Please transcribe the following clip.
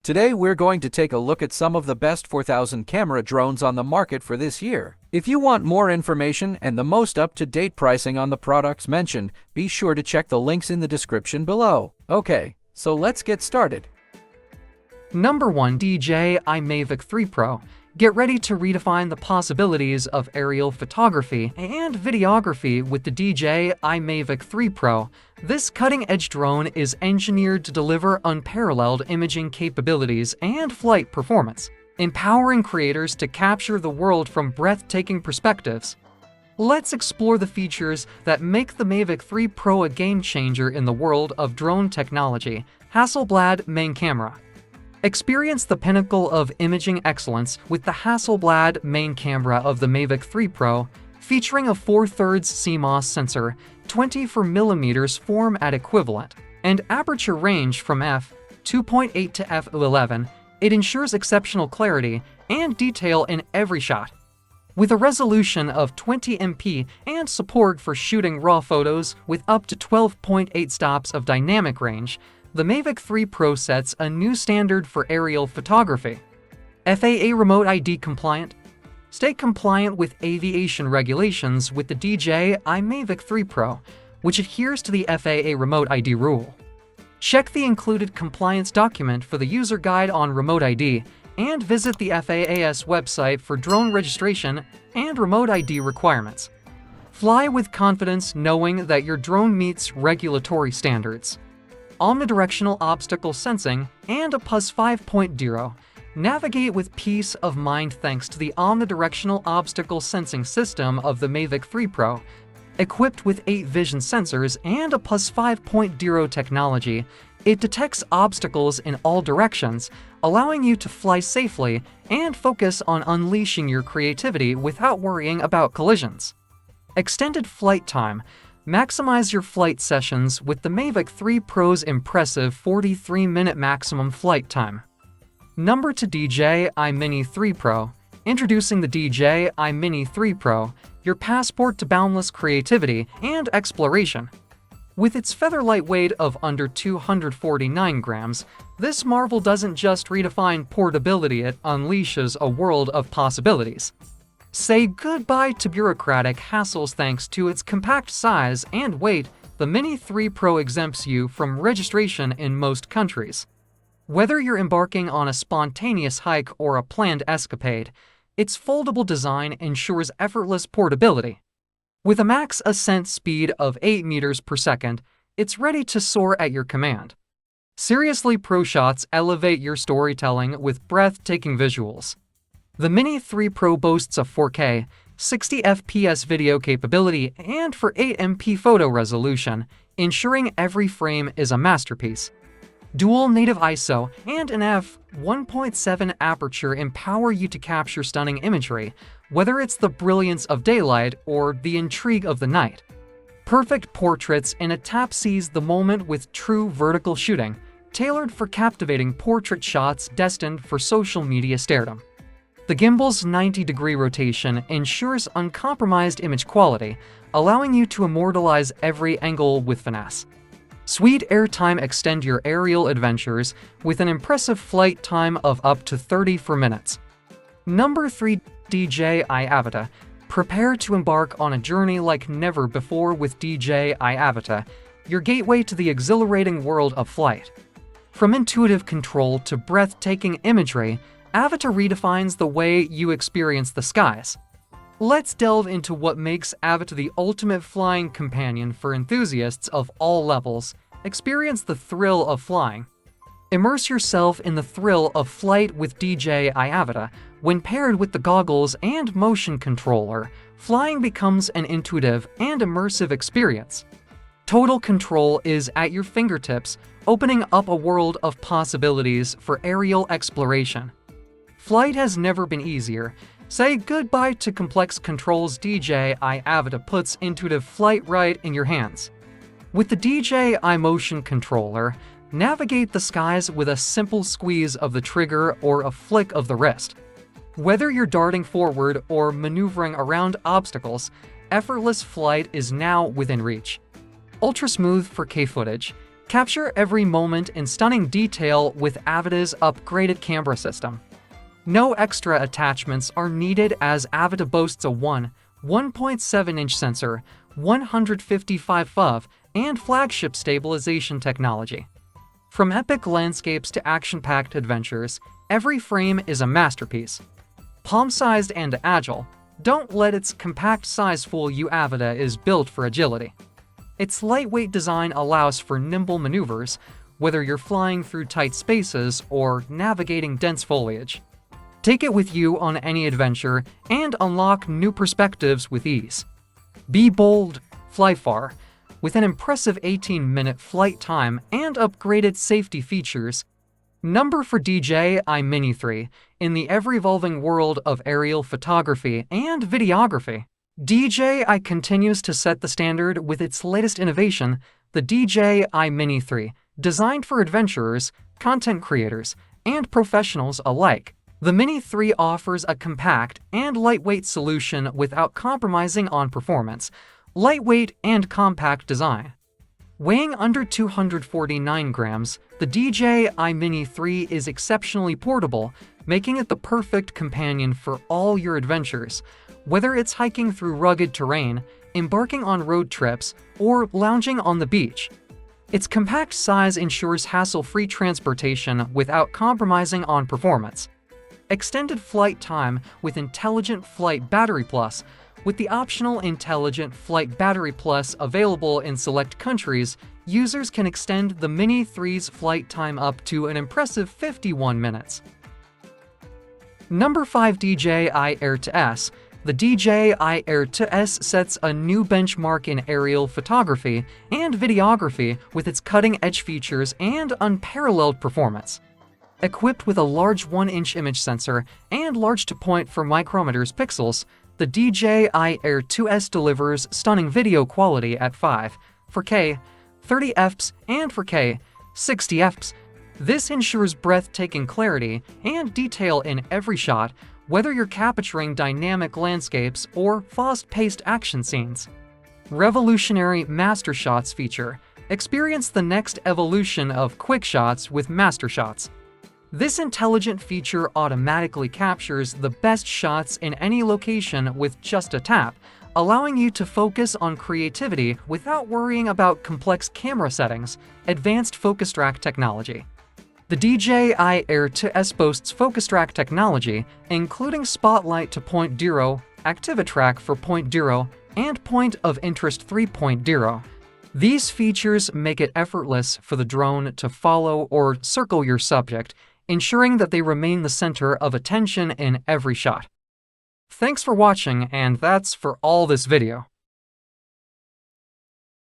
Today we're going to take a look at some of the best 4000 camera drones on the market for this year. If you want more information and the most up-to-date pricing on the products mentioned, be sure to check the links in the description below. Okay, so let's get started. Number 1. DJI Mavic 3 Pro. Get ready to redefine the possibilities of aerial photography and videography with the DJI Mavic 3 Pro. This cutting-edge drone is engineered to deliver unparalleled imaging capabilities and flight performance, empowering creators to capture the world from breathtaking perspectives. Let's explore the features that make the Mavic 3 Pro a game-changer in the world of drone technology. Hasselblad Main Camera. Experience the pinnacle of imaging excellence with the Hasselblad main camera of the Mavic 3 Pro, featuring a 4/3 CMOS sensor, 24mm format equivalent, and aperture range from f2.8 to f11. It ensures exceptional clarity and detail in every shot. With a resolution of 20MP and support for shooting RAW photos with up to 12.8 stops of dynamic range, the Mavic 3 Pro sets a new standard for aerial photography. FAA Remote ID compliant. Stay compliant with aviation regulations with the DJI Mavic 3 Pro, which adheres to the FAA Remote ID rule. Check the included compliance document for the user guide on Remote ID and visit the FAA's website for drone registration and Remote ID requirements. Fly with confidence knowing that your drone meets regulatory standards. Omnidirectional obstacle sensing and a PUS 5.0. Navigate with peace of mind thanks to the omnidirectional obstacle sensing system of the Mavic 3 Pro. Equipped with 8 vision sensors and a PUS 5.0 technology, it detects obstacles in all directions, allowing you to fly safely and focus on unleashing your creativity without worrying about collisions. Extended flight time. Maximize your flight sessions with the Mavic 3 Pro's impressive 43-minute maximum flight time. Number 2. DJI Mini 3 Pro. Introducing the DJI Mini 3 Pro, your passport to boundless creativity and exploration. With its feather-light weight of under 249 grams, this marvel doesn't just redefine portability, it unleashes a world of possibilities. Say goodbye to bureaucratic hassles thanks to its compact size and weight. The Mini 3 Pro exempts you from registration in most countries. Whether you're embarking on a spontaneous hike or a planned escapade, its foldable design ensures effortless portability. With a max ascent speed of 8 meters per second, it's ready to soar at your command. Seriously Pro shots elevate your storytelling with breathtaking visuals. The Mini 3 Pro boasts a 4K, 60 FPS video capability and 8MP photo resolution, ensuring every frame is a masterpiece. Dual native ISO and an f1.7 aperture empower you to capture stunning imagery, whether it's the brilliance of daylight or the intrigue of the night. Perfect portraits in a tap. Seize the moment with true vertical shooting, tailored for captivating portrait shots destined for social media stardom. The gimbal's 90-degree rotation ensures uncompromised image quality, allowing you to immortalize every angle with finesse. Sweet airtime. Extend your aerial adventures with an impressive flight time of up to 34 minutes. Number 3. DJI Avata. Prepare to embark on a journey like never before with DJI Avata, your gateway to the exhilarating world of flight. From intuitive control to breathtaking imagery, Avata redefines the way you experience the skies. Let's delve into what makes Avata the ultimate flying companion for enthusiasts of all levels. Experience the thrill of flying. Immerse yourself in the thrill of flight with DJI Avata. When paired with the goggles and motion controller, flying becomes an intuitive and immersive experience. Total control is at your fingertips, opening up a world of possibilities for aerial exploration. Flight has never been easier. Say goodbye to complex controls. DJI Avata puts intuitive flight right in your hands. With the DJI Motion Controller, navigate the skies with a simple squeeze of the trigger or a flick of the wrist. Whether you're darting forward or maneuvering around obstacles, effortless flight is now within reach. Ultra smooth 4K footage. Capture every moment in stunning detail with Avida's upgraded camera system. No extra attachments are needed as Avida boasts a 1.7-inch sensor, 155 FOV, and flagship stabilization technology. From epic landscapes to action-packed adventures, every frame is a masterpiece. Palm-sized and agile, don't let its compact size fool you. Avida is built for agility. Its lightweight design allows for nimble maneuvers, whether you're flying through tight spaces or navigating dense foliage. Take it with you on any adventure and unlock new perspectives with ease. Be bold, fly far. With an impressive 18-minute flight time and upgraded safety features. Number for DJI Mini 3 in the ever-evolving world of aerial photography and videography. DJI continues to set the standard with its latest innovation, the DJI Mini 3, designed for adventurers, content creators, and professionals alike. The Mini 3 offers a compact and lightweight solution without compromising on performance, lightweight and compact design. Weighing under 249 grams, the DJI Mini 3 is exceptionally portable, making it the perfect companion for all your adventures, whether it's hiking through rugged terrain, embarking on road trips, or lounging on the beach. Its compact size ensures hassle-free transportation without compromising on performance. Extended flight time with Intelligent Flight Battery Plus. With the optional Intelligent Flight Battery Plus available in select countries, users can extend the Mini 3's flight time up to an impressive 51 minutes. Number 5. DJI Air 2S. The DJI Air 2S sets a new benchmark in aerial photography and videography with its cutting-edge features and unparalleled performance. Equipped with a large 1-inch image sensor and large-to-point for micrometers pixels, the DJI Air 2S delivers stunning video quality at 4K, 30 fps, and 4K, 60 fps. This ensures breathtaking clarity and detail in every shot, whether you're capturing dynamic landscapes or fast-paced action scenes. Revolutionary Master Shots feature. Experience the next evolution of quick shots with Master Shots. This intelligent feature automatically captures the best shots in any location with just a tap, allowing you to focus on creativity without worrying about complex camera settings. Advanced Focus Track technology. The DJI Air 2S boasts Focus Track technology, including Spotlight to Point Zero, ActiviTrack for Point Zero, and Point of Interest 3.0. These features make it effortless for the drone to follow or circle your subject, ensuring that they remain the center of attention in every shot. Thanks for watching, and that's for all this video.